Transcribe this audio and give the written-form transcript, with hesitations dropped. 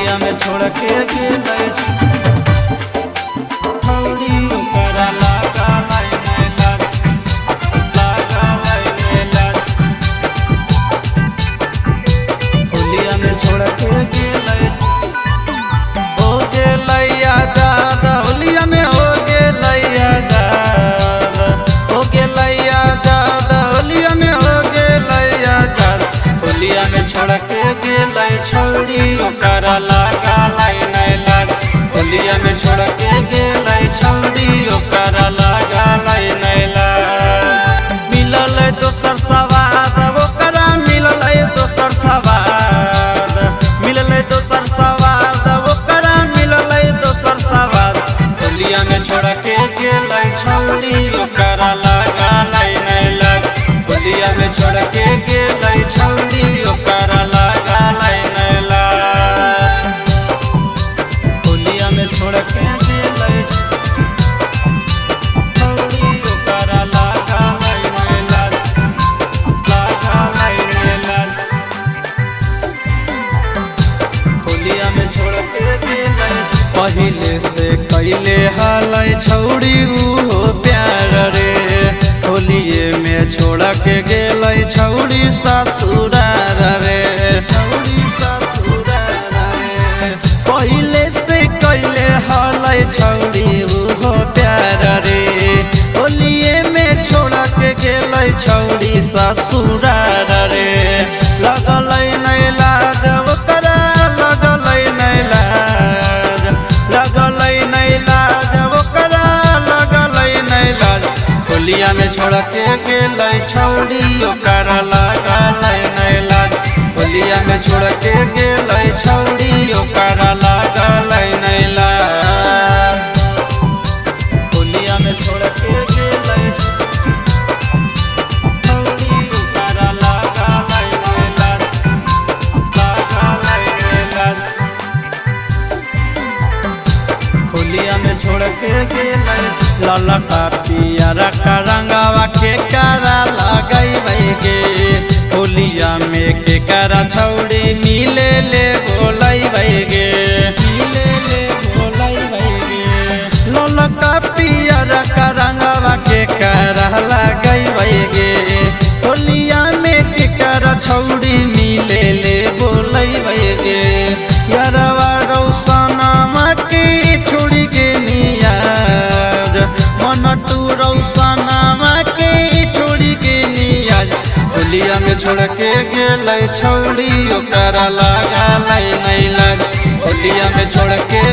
होलिया में छोड़ के गेलै छौड़ी ओकरा लागा लाइन लाग होलिया में छोड़ के गेलै हो गेलै आजाद होलिया में हो गेलै आजाद हो गेलै आजाद होलिया में हो गेलै आजाद होलिया में छोड़ के गेलै छौड़ी ओकरा लागा लाइन लाग होलिया में छोड़ के गेलै छौड़ी ओकरा लागा लाइन लाग मिलल दोसर सवाद ओकरा मिलल दोसर सवाद मिलल दोसर सवाद ओकरा मिलल दोसर सवाद होलिया में छोड़ के गेलै छौड़ी ओकरा लागा लाइन लाग होलिया में छोड़ के गेलै छौड़ी ओकरा लागा लाइन लाग होलिया में छोड़ के गेलै छौड़ी ओकरा लागा लाइन लाग होलिया में छोड़ के गेलै पहिले से कैले हालै छौड़ी उहो प्यार रे होलिये में छोड़ के गेलै छौड़ी ससुरार रे छौड़ी ससुरार रे पहिले से कैले हालै छौड़ी उहो प्यार रे होलिये में छोड़ के गेलै छौड़ी ससुरार रे लगलै नै लाज ओकरा लगलै नै लाज लगलै नै लाज ओकरा लगलै नै लाज होलिया में छोड़ के गेलै छौड़ी ओकरा लागा लाइन लाग होलिया में छोड़ के गेलै छौड़ी ओकरा लागा लाइन लाग होलिया में छोड़ के गेलै छौड़ी ओकरा लागा लाइन लाग होलिया में छोड़ के गेलै ललका पियरा का रंगावा के करा लगैबै गे होलिया में के करा छौड़ी मिले ले बोलैबै गे मिले ले बोलैबै गे ललका पियरा का रंगावा के करा लगैबै गे होलिया में के करा छौड़ी मिले ले बोलैबै गे यारवा रौसनमा के छोड़ी के नियाज मन तू रौसनमा के छोड़ी के नियाज होलिया में छोड़ के गेलै छौड़ी ओकरा लागा लाइन लाग होलिया में छोड़ के